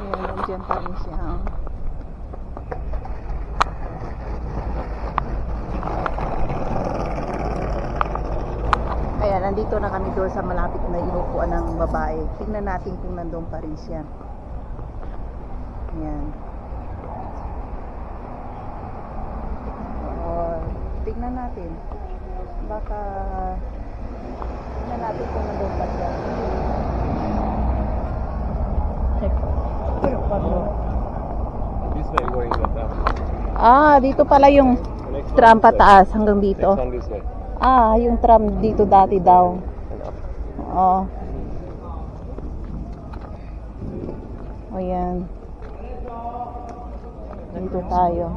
Ayan, nandiyan pa rin siya. Ayan, nandito na kami doon sa malapit na inupuan ng babae. Tingnan natin kung nandun pa rin siya. Ayan. Oo, tingnan natin. Baka tingnan natin kung nandun pa siya. This way going the tram. Dito pala yung tram pataas hanggang dito. Next one this way. Yung tram dito dati daw. And up. Oo. Ayan. Dito tayo.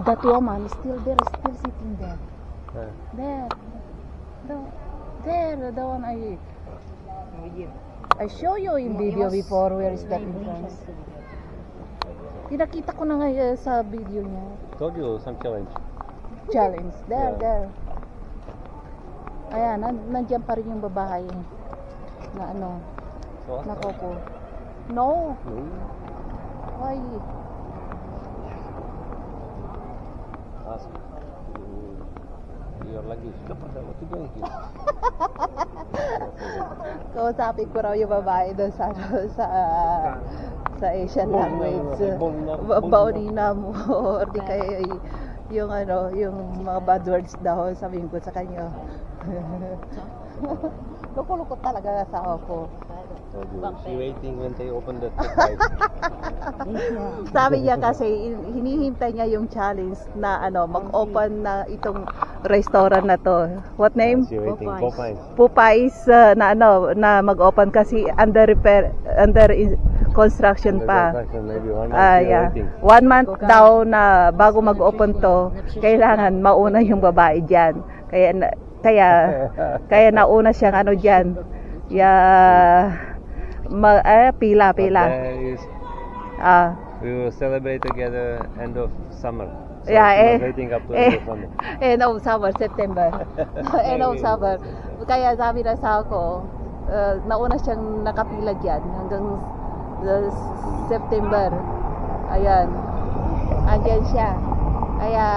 That woman is still there, still sitting there. There. The one I show you in video before. Where is that entrance? Pinakita ko na nga sa video niya. Told you some challenge. Challenge. There, Yeah. there. Ayan, nandiyan pa rin yung babae. Na ano, So na Coco. No. No. Why? Ask your luggage. What you doing here? Kausapin ko raw yung babae doon sa Asian language. Baunina mo or di kaya yung ano, yung mga bad words daw sabihin ko sa kanya. Loko-loko talaga asawa ko. Told you. She waiting when they open the side. Sabi niya kasi hinihintay niya yung challenge na ano, mag-open na itong restaurant na to. What name? She waiting. Popeyes. Popeyes na ano, na mag-open kasi under construction pa. Maybe 1 month you're Yeah. waiting. 1 month daw na bago mag-open to, kailangan mauna yung babae diyan. Kaya nauna siyang ano diyan. Pila. But there is, we will celebrate together end of summer. So she was waiting up to end of summer. End of summer, September. End of summer. Kaya sabi na sa ako, nauna siyang nakapila diyan hanggang September. Ayan. Andiyan siya. Kaya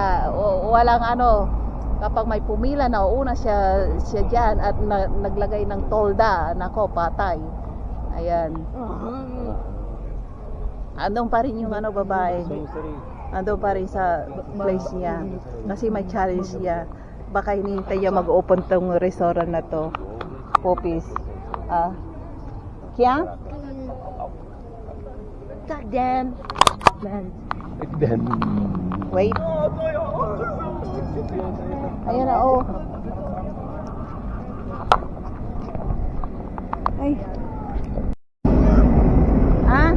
walang ano, kapag may pumila na una siya diyan at naglagay ng tolda, nako patay. Ayan. Andun pa rin yung ano babae. Andun pa rin sa place niya. Kasi may challenge niya. Baka hinihintay niya mag-open tong restaurant na to. Popeyes. Kya? Dan. Wait. Ayan na, oh. Ay. I'm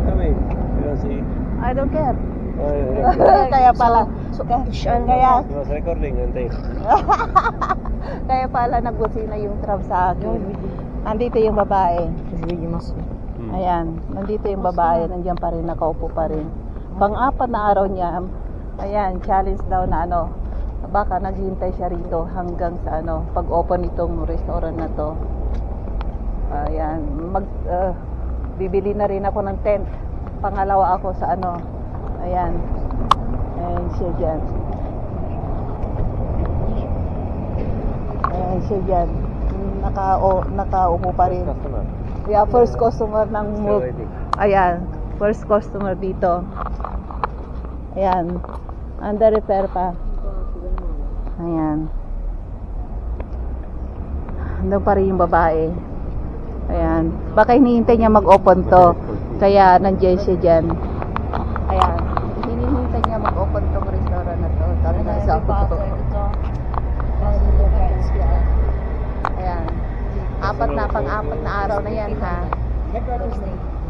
coming. You don't see? I don't care. Oh, yeah. Kaya pala. Kaya He was recording and they. kaya pala nagbusina yung tram sa akin. Nandito yung babae. Ayan, nandito yung babae, nandiyan pa rin, nakaupo pa rin. Pang-apat na araw niya, ayan, challenge daw na ano, baka naghihintay siya rito hanggang sa ano, pag-open itong restaurant na to. Ayan, bibili na rin ako ng tent. Pangalawa ako sa ano, ayan, ayan siya dyan. Ayan siya dyan, nakaupo pa rin. Customer. Yeah, first customer ng Still waiting. Ayan, first customer dito. Ayan, under repair pa. Ayan. Andun pa rin yung babae. Ayan, baka hinihintay niya mag-open to. Kaya nandiyan siya dyan. Ayan, hinihintay niya mag-open tong restaurant na to. Sabi na sa ako. Ayan. Pang-apat na araw na yan ha.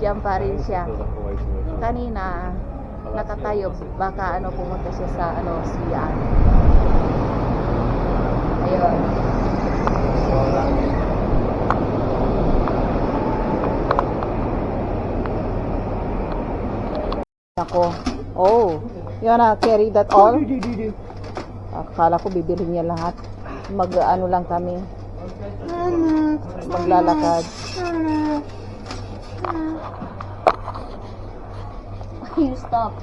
Diyan pa rin siya. Kanina, nakatayo. Baka ano, pumunta siya sa ano, siyan. Ayun. Ako. Oh. You wanna carry that all? Akala ko bibili niya lahat. Mag-ano lang kami. Maglalakad. You stop.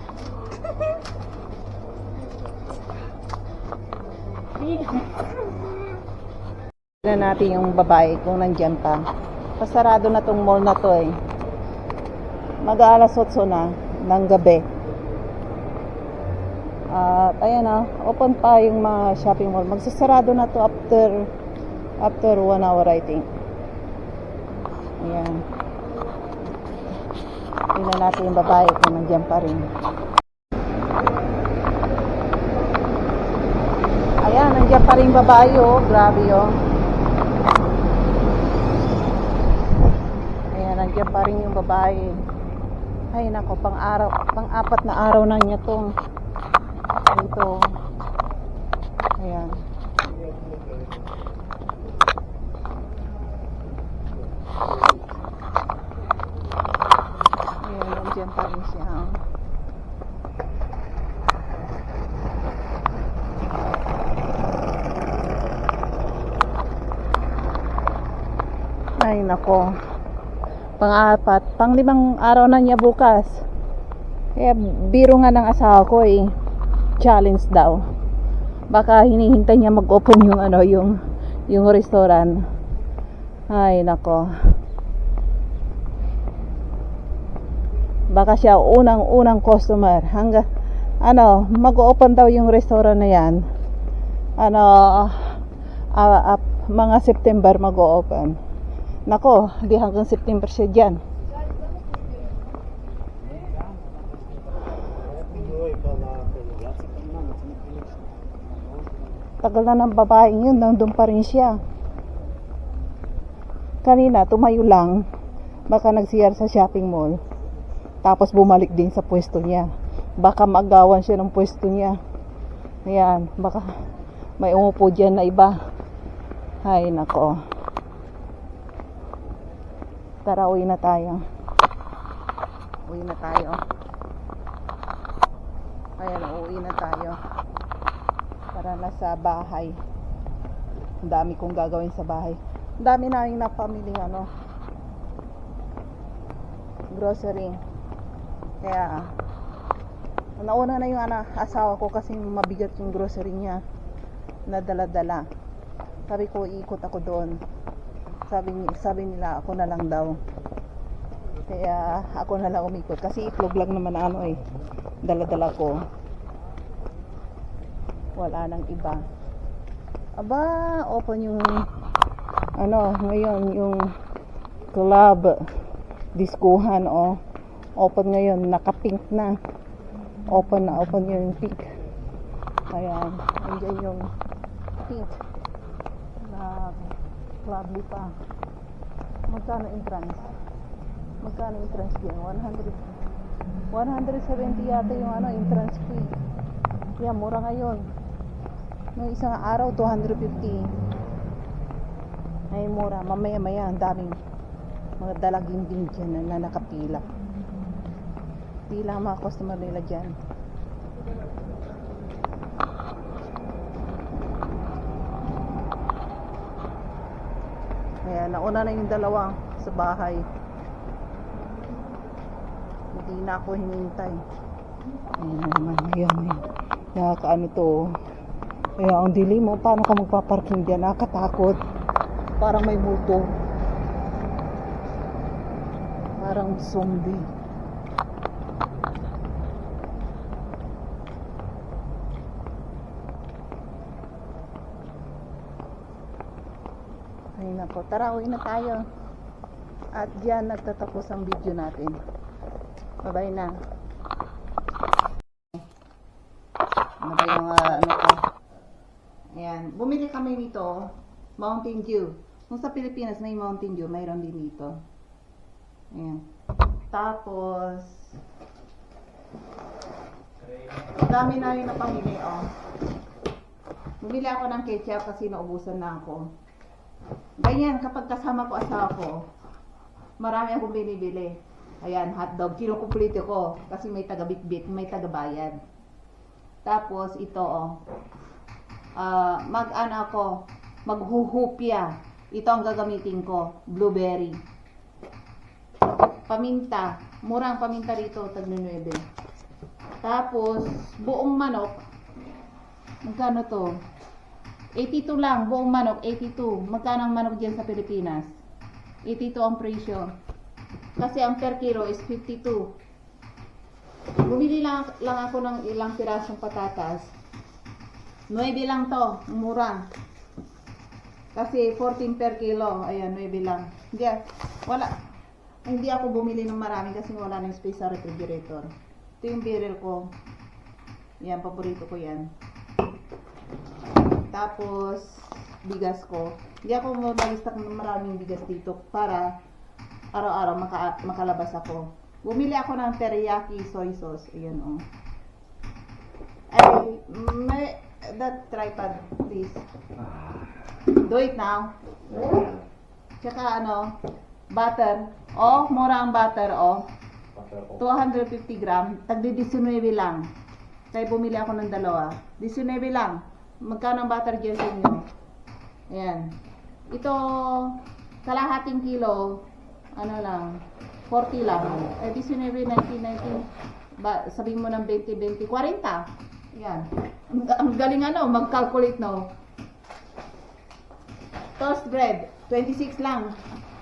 Tignan natin yung babae kung nandyan pa. Pasarado na tong mall na to eh. Mag-aalas 8 na ng gabi. At ayan na, open pa yung mga shopping mall. Magsasarado na to after 1 hour I think. Ayan. Tignan natin yung babae kung nandyan pa rin. Ayan, nandyan pa rin babae oh. Grabe oh. Ayan, nandyan pa rin yung babae. Ay nako, pang-apat na araw na niya to. Dito. Ayan. Ayan, nandyan pa rin siya. Ay nako. Pang-apat, pang-limang araw na niya bukas. Kaya biro nga ng asawa ko eh. Challenge daw. Baka hinihintay niya mag-open yung yung restaurant. Ay nako. Baka siya unang customer. Hanggang mag-open daw yung restaurant na yan. Mga September mag-open. Nako, di hanggang September siya dyan. Tagal na ng babaeng yun, nandun pa rin siya. Kanina, tumayo lang. Baka nagsiyar sa shopping mall. Tapos bumalik din sa pwesto niya. Baka magawan siya ng pwesto niya. Ayan, baka may umupo dyan na iba. Ay, nako. Tara, uwi na tayo. Uwi na tayo. Ayan, uwi na tayo. Para na sa bahay. Ang dami kong gagawin sa bahay. Ang dami na yung napamiling grocery. Kaya nauna na yung asawa ko kasi mabigat yung grocery niya na dala-dala. Sabi ko, iikot ako doon. Sabi nila ako na lang daw. Kaya ako na lang umikot kasi itlog lang naman dala-dala ko. Wala nang iba. Aba, open yung ngayon yung club diskuhan open ngayon, naka-pink na. Open yung pink. Ayan, nandiyan yung pink na club pa. Magkano entrance? Magkano entrance din? 170 yata yung entrance fee. Kaya mura ngayon. Nung isang araw 250. Ay mura. Mamaya-maya ang daming mga dalaging din dyan na nakapila. Pila ang mga customer nila dyan. Kaya nauna na yung dalawa sa bahay. Hindi na ako hinintay. Ayun na naman. Ayan. Nakakaano to. Kaya ang dilim mo. Paano ka magpaparking dyan? Nakakatakot. Parang may multo. Parang zombie. Ay nako, tara, uwi na tayo. At diyan nagtatapos ang video natin. Bye-bye na. Ano ba yung ko? Ayan, bumili kami nito, Mountain Dew. Kung sa Pilipinas may Mountain Dew, mayroon din dito. Ayan. Tapos, dami na rin na pamili, Bumili ako ng ketchup kasi naubusan na ako. Ganyan, kapag kasama ko asawa ko, marami akong binibili. Ayan, hotdog, kinukumpleto ko kasi may taga-bitbit, may taga-bayad. Tapos ito oh. Mag-ano ako, maghuhupya. Ito ang gagamitin ko, blueberry. Paminta, murang paminta rito, tag 9. Tapos buong manok, magkano to? 82 lang, buong manok, 82. Magkano ang manok dyan sa Pilipinas? 82 ang presyo. Kasi ang per kilo is 52. Bumili lang ako ng ilang pirasong patatas. 9 lang to, mura. Kasi 14 per kilo, ayan, 9 lang. Hindi ako bumili ng marami kasi wala nang space sa refrigerator. Ito yung barrel ko. Yan, paborito ko yan. Tapos, bigas ko. Hindi ako mag-stock ng maraming bigas dito para araw-araw makalabas ako. Bumili ako ng teriyaki soy sauce. Ayan, oh. That tripod, please. Do it now. Tsaka butter. Oh, mura ang butter, oh. 250 gram. Tagdi 19 lang. Kaya bumili ako ng dalawa. 19 lang. Magkano ang butter dyan sa inyo? Ayan. Ito, kalahating kilo, lang, 40 lang. 19, 19, sabihin mo ng 20, 20, 40. Ayan. Ang galing mag-calculate, no? Toast bread, 26 lang.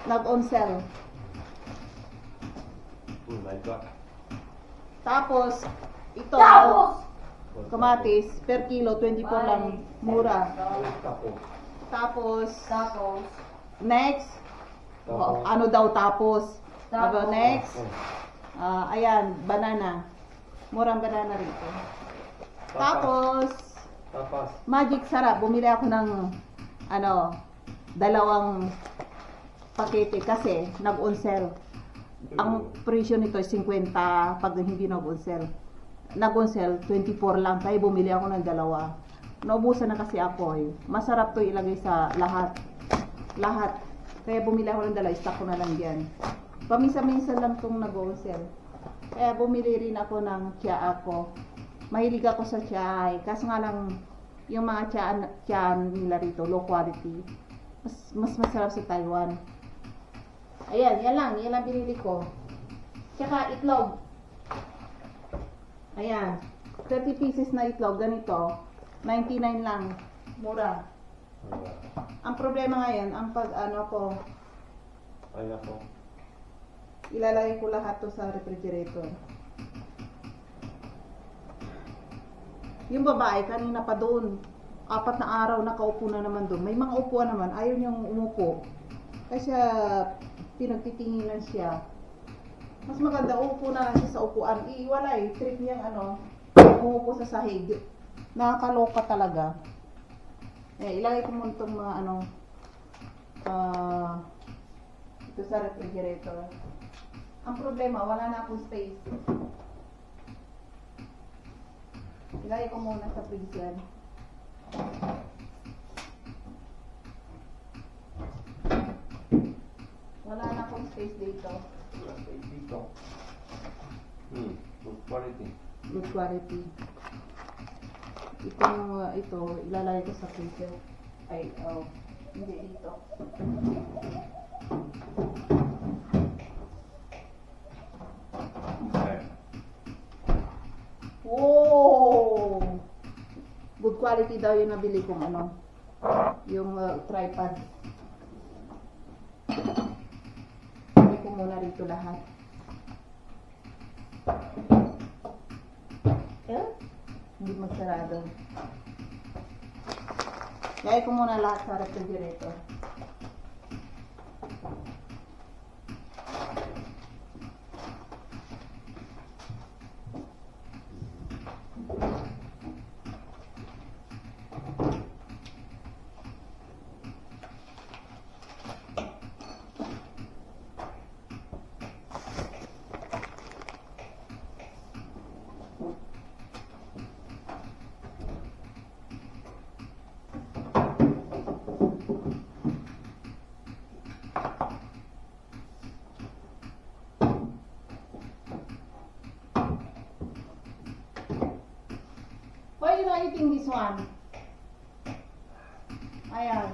Nag-on sale. Oh my God. Tapos, ito, kamatis, per kilo, 24 lang. Mura. Tapos, next, ano daw tapos? Next, ayan, banana. Murang banana rito. Tapos, magic sarap. Bumili ako ng, dalawang pakete kasi nag-on sale. Ang presyo nito is 50 pag hindi nag-on sale. Nag-on sale, 24 lang. Kaya bumili ako ng dalawa. Naubusan na kasi ako eh. Masarap to ilagay sa lahat. Lahat. Kaya bumili ako ng dalawa. Stock ko na lang yan. Paminsan-minsan lang itong nag-on sale. Kaya bumili rin ako ng tsaa ko. Mahilig ako sa tsaa eh. Kaso nga lang, yung mga tsaa nila rito, low quality. Mas masarap sa Taiwan. Ayan, yan lang binili ko. Tsaka itlog. Ayan, 30 pieces na itlog, ganito. 99 lang, mura. Ang problema ngayon, ang ilalagay ko lahat to sa refrigerator. Yung babae, kanina pa doon, 4 na araw, nakaupo na naman doon. May mga upuan naman, ayaw niyang umupo. Kasi pinagtitinginan siya. Mas maganda, upo na lang siya sa upuan. Iiwalay, trip niyang umupo sa sahig. Nakakaloka talaga. Ilagay ko muna itong mga ito sa refrigerator. Ang problema, wala na akong space. Ilagay ko muna sa fridge yan. Wala na akong space dito. Good quality. Good quality. Ito, ilalagay ko sa freezer. Hindi dito. Wow! Good quality daw yung nabili kong yung tripod. Lagay ko muna rito lahat. Hindi magsarado. Lagay ko muna lahat sa refrigerator. Why you not eating this one? Ayan.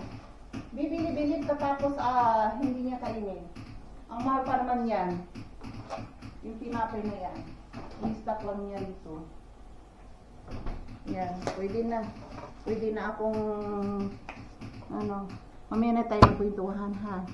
Bibili-bilib ka tapos hindi niya kainin. Ang mahal pa naman yan. Yung tinapay na yan. I-stock lang niya dito. Yan. Pwede na. Pwede na akong mamaya na tayo magkwentuhan ha.